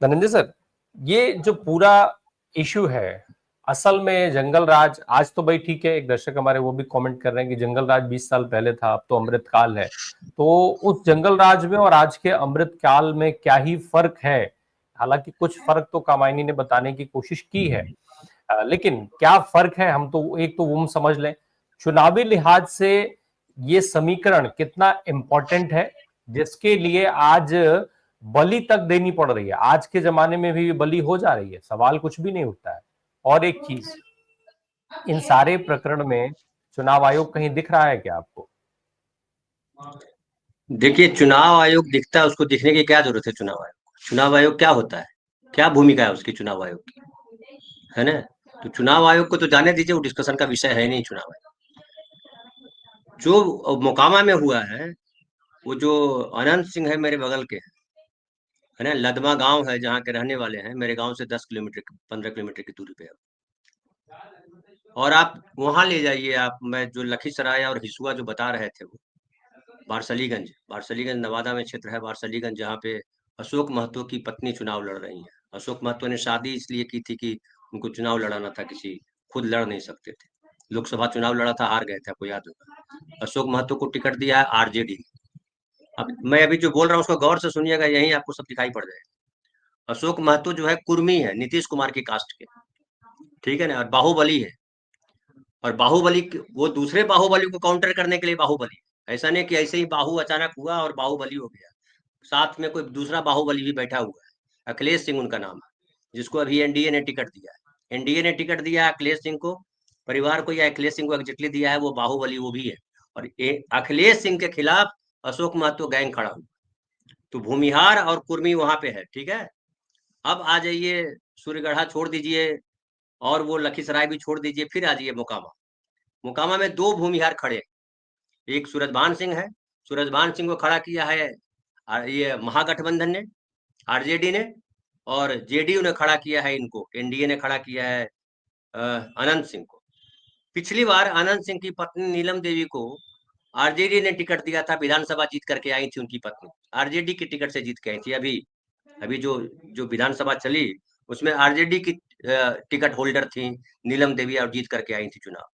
Dhananjay sir, ये जो पूरा इशू है, असल में जंगल राज आज तो भाई ठीक है, एक दर्शक हमारे वो भी कमेंट कर रहे हैं कि जंगल राज 20 साल पहले था, अब तो अमृत काल है। तो उस जंगल राज में और आज के अमृत काल में क्या ही फर्क है? हालांकि कुछ फर्क तो कामायनी ने बताने की कोशिश की है, लेकिन क्या फर्क है हम तो एक तो वो समझ लें। चुनावी लिहाज से ये समीकरण कितना इंपॉर्टेंट है, जिसके लिए आज बलि तक देनी पड़ रही है। आज के जमाने में भी बलि हो जा रही है, सवाल कुछ भी नहीं उठता है। और एक चीज, इन सारे प्रकरण में चुनाव आयोग कहीं दिख रहा है क्या आपको? देखिए, चुनाव आयोग दिखता है, उसको दिखने की क्या जरूरत है? चुनाव आयोग, चुनाव आयोग क्या होता है? क्या भूमिका है उसकी चुनाव आयोग की? है ना? तो चुनाव आयोग को तो जाने दीजिए, वो डिस्कशन का विषय है नहीं चुनाव आयोग। जो मोकामा में हुआ है, वो जो अनंत सिंह है मेरे बगल के, है ना, लदमा गांव है जहाँ के रहने वाले हैं, मेरे गांव से 10 किलोमीटर 15 किलोमीटर की दूरी पे है। और आप वहां ले जाइए, आप, मैं जो लखीसराय और हिसुआ जो बता रहे थे, वो बारसलीगंज, बारसलीगंज नवादा में क्षेत्र है बारसलीगंज, जहाँ पे अशोक महतो की पत्नी चुनाव लड़ रही है। अशोक महतो ने शादी इसलिए की थी कि उनको चुनाव लड़ाना था, किसी खुद लड़ नहीं सकते थे। लोकसभा चुनाव लड़ा था, हार गए थे, आपको याद होगा। अशोक महतो को टिकट दिया है आरजेडी ने। अब मैं अभी जो बोल रहा हूँ उसको गौर से सुनिएगा, यही आपको सब दिखाई पड़ जाएगा। अशोक महतो जो है कुर्मी है, नीतीश कुमार की कास्ट के, ठीक है ना, और बाहुबली है। और वो दूसरे बाहुबली को काउंटर करने के लिए बाहुबली है। ऐसा नहीं कि ऐसे ही बाहु अचानक हुआ और बाहुबली हो गया। साथ में कोई दूसरा बाहुबली भी बैठा हुआ है, अखिलेश सिंह उनका नाम है, जिसको अभी एनडीए ने टिकट दिया है। एनडीए ने टिकट दिया है अखिलेश सिंह को, परिवार को, या अखिलेश सिंह को एग्जैक्टली दिया है, वो बाहुबली वो भी है। और अखिलेश सिंह के खिलाफ अशोक महतो गैंग खड़ा हुआ। तो भूमिहार और कुर्मी वहां पे है, ठीक है। अब आ जाइए, सूर्यगढ़ा छोड़ दीजिए, और वो लखीसराय भी छोड़ दीजिए, फिर आ जाइए मोकामा। मोकामा में दो भूमिहार खड़े, एक सूरजभान सिंह है। सूरजभान सिंह को खड़ा किया है ये महागठबंधन ने, आरजेडी ने, और जेडीयू ने खड़ा किया है इनको, एनडीए ने खड़ा किया है अनंत सिंह को। पिछली बार अनंत सिंह की पत्नी नीलम देवी को आरजेडी ने टिकट दिया था, विधानसभा जीत करके आई थी उनकी पत्नी, आरजेडी की टिकट से जीत के आई थी। अभी अभी जो जो विधानसभा चली, उसमें आरजेडी की टिकट होल्डर थी नीलम देवी, और जीत करके आई थी चुनाव।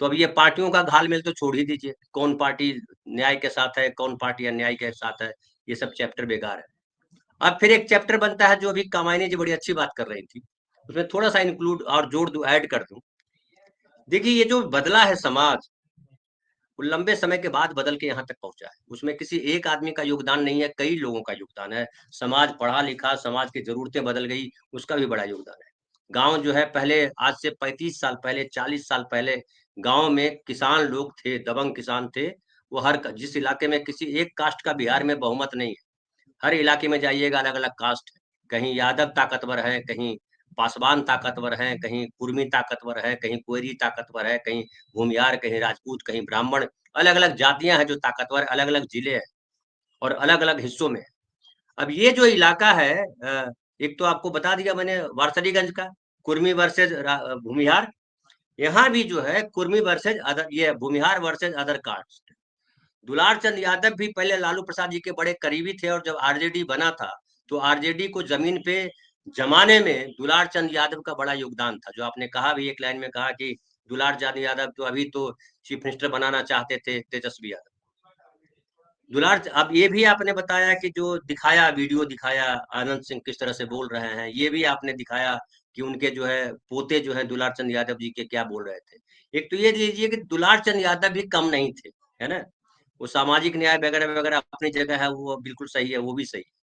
तो अब ये पार्टियों का घालमेल तो छोड़ ही दीजिए, कौन पार्टी न्याय के साथ है, कौन पार्टी अन्याय के साथ है, ये सब चैप्टर बेकार है। अब फिर एक चैप्टर बनता है, जो अभी कामायनी जी बड़ी अच्छी बात कर रही थी, उसमें थोड़ा सा इंक्लूड और जोड़ दूं, ऐड कर दूं। देखिए, ये जो बदला है समाज, वो लंबे समय के बाद बदल के यहाँ तक पहुंचा है। उसमें किसी एक आदमी का योगदान नहीं है, कई लोगों का योगदान है। समाज पढ़ा लिखा, समाज की जरूरतें बदल गई, उसका भी बड़ा योगदान है। गांव जो है, पहले आज से 35 साल पहले, 40 साल पहले, गांव में किसान लोग थे, दबंग किसान थे। वो जिस इलाके में किसी एक कास्ट का बिहार में बहुमत नहीं है, हर इलाके में जाइएगा अलग अलग कास्ट है। कहीं यादव ताकतवर है, कहीं पासवान ताकतवर है, कहीं कुर्मी ताकतवर है, कहीं कोयरी ताकतवर है, कहीं भूमियार, कहीं राजपूत, कहीं ब्राह्मण। अलग अलग जातियां हैं जो ताकतवर, अलग अलग जिले हैं और अलग अलग हिस्सों में। अब ये जो इलाका है, एक तो आपको बता दिया मैंने वारसलीगंज का, कुर्मी वर्सेज भूमिहार। यहाँ भी जो है कुर्मी वर्सेज अदर, ये भूमिहार वर्सेज अदर कास्ट। दुलार चंद यादव भी पहले लालू प्रसाद जी के बड़े करीबी थे, और जब आरजेडी बना था, तो आरजेडी को जमीन पे जमाने में दुलार चंद यादव का बड़ा योगदान था। जो आपने कहा भी, एक लाइन में कहा कि दुलार चंद यादव तो अभी तो चीफ मिनिस्टर बनाना चाहते थे तेजस्वी यादव। अब ये भी आपने बताया कि जो दिखाया, वीडियो दिखाया, आनंद सिंह किस तरह से बोल रहे हैं, ये भी आपने दिखाया कि उनके जो है पोते जो है दुलार चंद यादव जी के क्या बोल रहे थे। एक तो ये लीजिए कि दुलार चंद यादव भी कम नहीं थे, है ना। वो सामाजिक न्याय वगैरह वगैरह अपनी जगह है, वो बिल्कुल सही है, वो भी सही है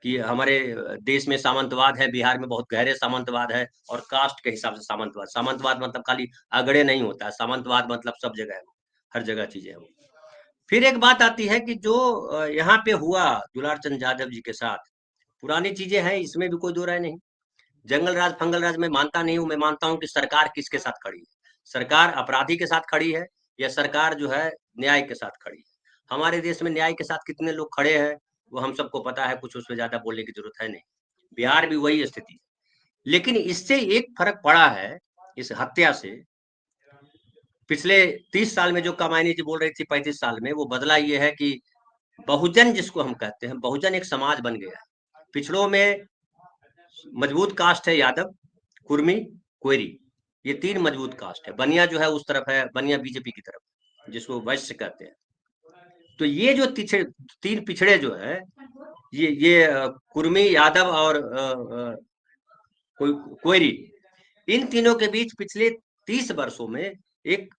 कि हमारे देश में सामंतवाद है, बिहार में बहुत गहरे सामंतवाद है, और कास्ट के हिसाब से सामंतवाद, सामंतवाद मतलब खाली अगड़े नहीं होता है, सामंतवाद मतलब सब जगह है, वो हर जगह चीजें है वो। फिर एक बात आती है कि जो यहाँ पे हुआ दुलार चंद यादव जी के साथ, पुरानी चीजें हैं, इसमें भी कोई दो राय नहीं। जंगल राज फंगल राज में मानता नहीं हूँ, मैं मानता हूँ कि सरकार किसके साथ खड़ी है। सरकार अपराधी के साथ खड़ी है, या सरकार जो है न्याय के साथ खड़ी है। हमारे देश में न्याय के साथ कितने लोग खड़े हैं, वो हम सबको पता है, कुछ उसमें ज्यादा बोलने की जरूरत है नहीं। बिहार भी वही स्थिति है। लेकिन इससे एक फर्क पड़ा है, इस हत्या से, पिछले 30 साल में जो कामायनी जी बोल रही थी, 35 साल में, वो बदला ये है कि बहुजन जिसको हम कहते हैं, बहुजन एक समाज बन गया है। पिछड़ों में मजबूत कास्ट है यादव, कुर्मी, कोयरी, ये 3 मजबूत कास्ट है। बनिया जो है उस तरफ है, बनिया बीजेपी की तरफ, जिसको वैश्य कहते हैं। तो ये जो 3 पिछड़े जो है, ये कुर्मी, यादव और कोयरी, इन तीनों के बीच पिछले 30 वर्षों में एक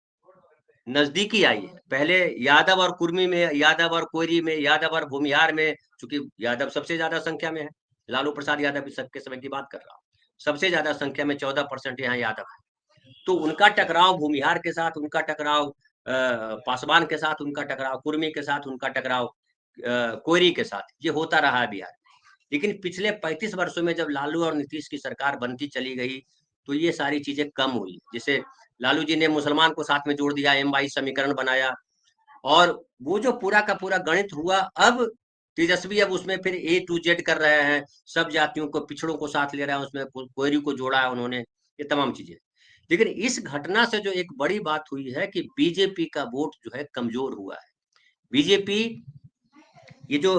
नजदीकी आई है। पहले यादव और कुर्मी में, यादव और कोयरी में, यादव और भूमिहार में, चूंकि यादव सबसे ज्यादा संख्या में है, लालू प्रसाद यादव सबके समय की बात कर रहा हूँ, सबसे ज्यादा संख्या में 14% यहाँ यादव है। तो उनका टकराव भूमिहार के साथ, उनका टकराव पासवान के साथ, उनका टकराव कुर्मी के साथ, उनका टकराव कोयरी के साथ, ये होता रहा है बिहार। लेकिन पिछले 35 वर्षों में जब लालू और नीतीश की सरकार बनती चली गई, तो ये सारी चीजें कम हुई। जैसे लालू जी ने मुसलमान को साथ में जोड़ दिया, M22 समीकरण बनाया, और वो जो पूरा का पूरा गणित हुआ, अब तेजस्वी अब उसमें फिर A to Z कर रहे हैं, सब जातियों को, पिछड़ों को साथ ले रहे हैं, उसमें कोयरी को जोड़ा है उन्होंने, ये तमाम चीजें। लेकिन इस घटना से जो एक बड़ी बात हुई है कि बीजेपी का वोट जो है कमजोर हुआ है। बीजेपी, ये जो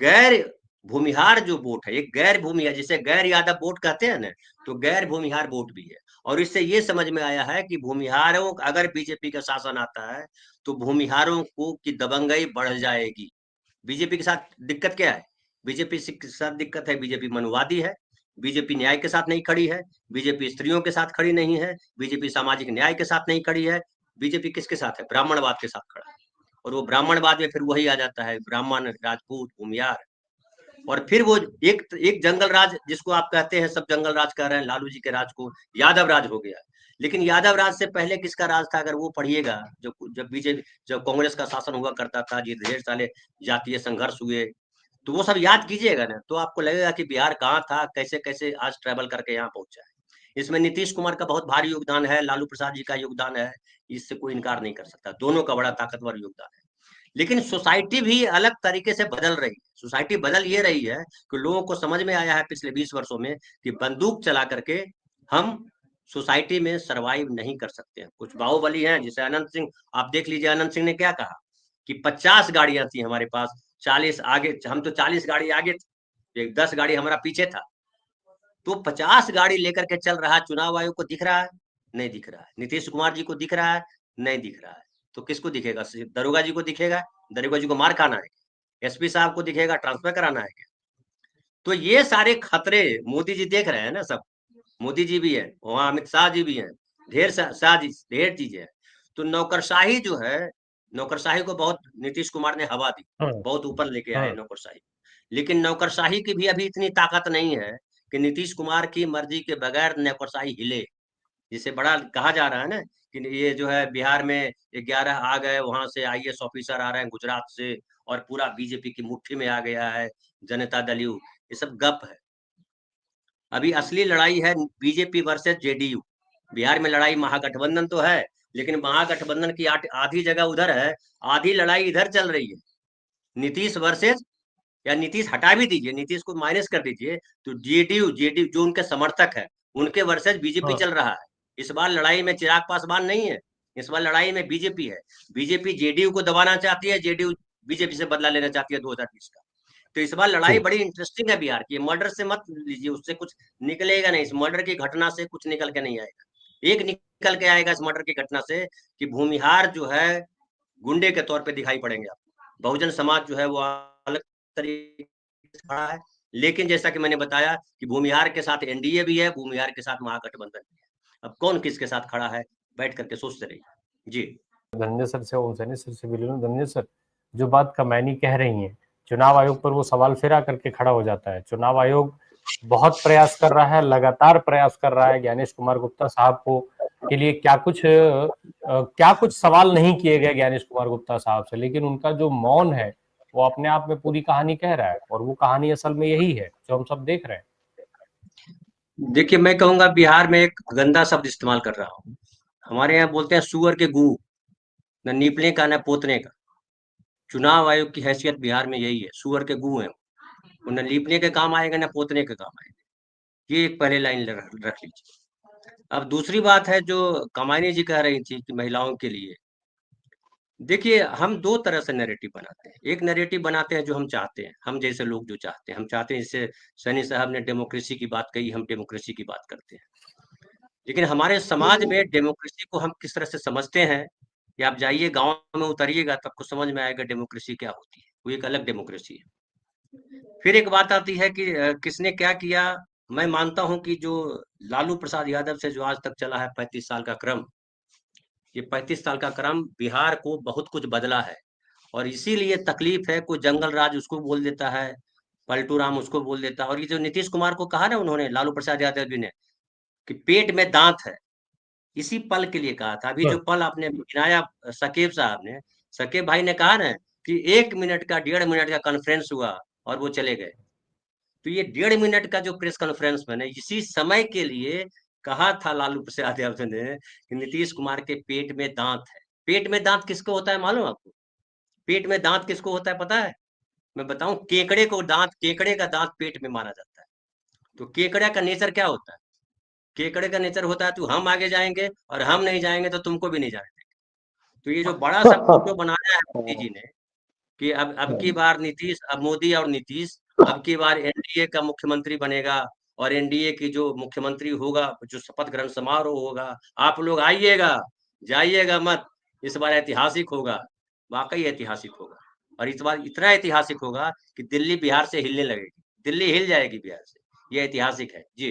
गैर भूमिहार जो वोट है, एक गैर भूमिहार, जिसे गैर यादव वोट कहते हैं ना, तो गैर भूमिहार वोट भी है। और इससे ये समझ में आया है कि भूमिहारों, अगर बीजेपी का शासन आता है तो भूमिहारों को की दबंगई बढ़ जाएगी। बीजेपी के साथ दिक्कत क्या है? बीजेपी के साथ दिक्कत है, बीजेपी मनुवादी है, बीजेपी न्याय के साथ नहीं खड़ी है, बीजेपी स्त्रियों के साथ खड़ी नहीं है, बीजेपी सामाजिक न्याय के साथ नहीं खड़ी है, बीजेपी किसके साथ है? ब्राह्मणवाद के साथ खड़ा है। और वो ब्राह्मणवाद में फिर वही आ जाता है, ब्राह्मण, राजपूत, भूमिहार, और फिर वो एक जंगल राज, जिसको आप कहते हैं, सब जंगल राज कह रहे हैं लालू जी के राज को, यादव राज हो गया। लेकिन यादव राज से पहले किसका राज था? अगर वो पढ़िएगा, जब बीजेपी, जब कांग्रेस का शासन हुआ करता था, जी ढेर सारे जातीय संघर्ष हुए, तो वो सब याद कीजिएगा ना, तो आपको लगेगा कि बिहार कहाँ था, कैसे कैसे आज ट्रैवल करके यहाँ पहुंचा है। इसमें नीतीश कुमार का बहुत भारी योगदान है, लालू प्रसाद जी का योगदान है, इससे कोई इनकार नहीं कर सकता, दोनों का बड़ा ताकतवर योगदान है। लेकिन सोसाइटी भी अलग तरीके से बदल रही है। सोसाइटी बदल ये रही है कि लोगों को समझ में आया है पिछले 20 वर्षों में कि बंदूक चला करके हम सोसाइटी में सरवाइव नहीं कर सकते हैं। कुछ बाहुबली हैं, जैसे अनंत सिंह, आप देख लीजिए अनंत सिंह ने क्या कहा कि 50 गाड़ियां थी हमारे पास, 40 आगे, हम तो 40 गाड़ी आगे थे, 10 गाड़ी हमारा पीछे था, तो 50 गाड़ी लेकर के चल रहा है। चुनाव आयोग को दिख रहा है? नहीं दिख रहा है। नीतीश कुमार जी को दिख रहा है? नहीं दिख रहा है। तो किसको दिखेगा? दरोगा जी को दिखेगा? दरोगा जी को मार खाना है। SP साहब को दिखेगा? ट्रांसफर कराना है क्या? तो ये सारे खतरे मोदी जी देख रहे हैं ना सब। मोदी जी भी है वहां, अमित शाह जी भी हैं, ढेर शाह जी, ढेर चीजें हैं। तो नौकरशाही जो है, नौकरशाही को बहुत नीतीश कुमार ने हवा दी, हम्म। बहुत ऊपर लेके आए हम्म। नौकरशाही। लेकिन नौकरशाही की भी अभी इतनी ताकत नहीं है कि नीतीश कुमार की मर्जी के बगैर नौकरशाही हिले। जिसे बड़ा कहा जा रहा है ना कि ये जो है बिहार में 11 आ गए, वहां से IAS ऑफिसर आ रहे हैं गुजरात से, और पूरा बीजेपी की मुट्ठी में आ गया है जनता दल यू, ये सब गप है। अभी असली लड़ाई है बीजेपी वर्सेस JDU। बिहार में लड़ाई महागठबंधन तो है, लेकिन महागठबंधन की आधी जगह उधर है, आधी लड़ाई इधर चल रही है। नीतीश वर्सेस, या नीतीश हटा भी दीजिए, नीतीश को माइनस कर दीजिए, तो जेडीयू जो उनके समर्थक है, उनके वर्सेस बीजेपी हम्म। चल रहा है। इस बार लड़ाई में चिराग पासवान नहीं है, इस बार लड़ाई में बीजेपी है। बीजेपी JDU को दबाना चाहती है, JDU बीजेपी से बदला लेना चाहती है 2020 का। तो इस बार लड़ाई जी। बड़ी इंटरेस्टिंग है बिहार की। मर्डर से मत लीजिए, उससे कुछ निकलेगा नहीं, इस मर्डर की घटना से कुछ निकल के नहीं आएगा। एक निकल के आएगा इस मर्डर की घटना से कि भूमिहार जो है गुंडे के तौर पे दिखाई पड़ेंगे आपको। बहुजन समाज जो है वो अलग तरीके से खड़ा है। लेकिन जैसा कि मैंने बताया कि भूमिहार के साथ NDA भी है, भूमिहार के साथ महागठबंधन भी है। अब कौन किसके साथ खड़ा है, बैठ करके सोचते रहिए जी। धनंजय सर से, ओम सैनी सर से बिल्कुल। धनंजय सर, जो बात कमैनी कह रही हैं, चुनाव आयोग पर वो सवाल फिर आकर के खड़ा हो जाता है। चुनाव आयोग बहुत प्रयास कर रहा है, लगातार प्रयास कर रहा है। ज्ञानेश कुमार गुप्ता साहब को के लिए क्या कुछ सवाल नहीं किए गए ज्ञानेश कुमार गुप्ता साहब से, लेकिन उनका जो मौन है वो अपने आप में पूरी कहानी कह रहा है, और वो कहानी असल में यही है जो हम सब देख रहे हैं। देखिए, मैं कहूंगा बिहार में एक गंदा शब्द इस्तेमाल कर रहा हूँ। हमारे यहाँ बोलते हैं सुअर के गू, न नीपने का न पोतने का। चुनाव आयोग की हैसियत बिहार में यही है, सुअर के गू है। वो न लीपने के काम आएगा, न पोतने के काम आएगा। ये एक पहले लाइन रख लीजिए। अब दूसरी बात है जो कमानी जी कह रही थी कि महिलाओं के लिए, देखिए, हम 2 तरह से नैरेटिव बनाते हैं। एक नैरेटिव बनाते हैं जो हम चाहते हैं, हम जैसे लोग जो चाहते हैं। हम चाहते हैं, जैसे सैनी साहब ने डेमोक्रेसी की बात कही, हम डेमोक्रेसी की बात करते हैं। लेकिन हमारे समाज में डेमोक्रेसी को हम किस तरह से समझते हैं, कि आप जाइए गाँव में उतरिएगा तो आपको समझ में आएगा डेमोक्रेसी क्या होती है। वो एक अलग डेमोक्रेसी है। फिर एक बात आती है कि किसने क्या किया? मैं मानता हूँ कि जो लालू प्रसाद यादव से जो आज तक चला है 35 साल का क्रम, ये 35 साल का क्रम बिहार को बहुत कुछ बदला है। और इसीलिए तकलीफ है, कोई जंगल राज उसको बोल देता है, पलटू राम उसको बोल देता है। और ये जो नीतीश कुमार को कहा ना उन्होंने, लालू प्रसाद यादव जी ने, कि पेट में दांत है, इसी पल के लिए कहा था। अभी जो पल आपने गिनाया शकीब साहब ने, शकीब भाई ने कहा ना कि 1 मिनट का 1.5 मिनट का कॉन्फ्रेंस हुआ और वो चले गए। तो ये 1.5 मिनट का जो प्रेस कॉन्फ्रेंस मैंने इसी समय के लिए कहा था लालू प्रसाद यादव ने, कि नीतीश कुमार के पेट में दांत है। पेट में दांत किसको होता है मालूम आपको? पेट में दांत किसको होता है पता है? मैं बताऊं, केकड़े को दांत, केकड़े का दांत पेट में माना जाता है। तो केकड़े का नेचर क्या होता है? केकड़े का नेचर होता है, तू हम आगे जाएंगे और हम नहीं जाएंगे तो तुमको भी नहीं जाने देंगे। तो ये जो बड़ा सा फोटो बनाया है मोदी जी ने, कि अब की बार नीतीश, अब मोदी और नीतीश अब की बार एनडीए का मुख्यमंत्री बनेगा, और एनडीए की जो मुख्यमंत्री होगा, जो शपथ ग्रहण समारोह होगा, आप लोग आइएगा, जाइएगा मत। इस बार ऐतिहासिक होगा, वाकई ऐतिहासिक होगा। और इस बार इतना ऐतिहासिक होगा कि दिल्ली बिहार से हिलने लगेगी, दिल्ली हिल जाएगी बिहार से। ये ऐतिहासिक है जी।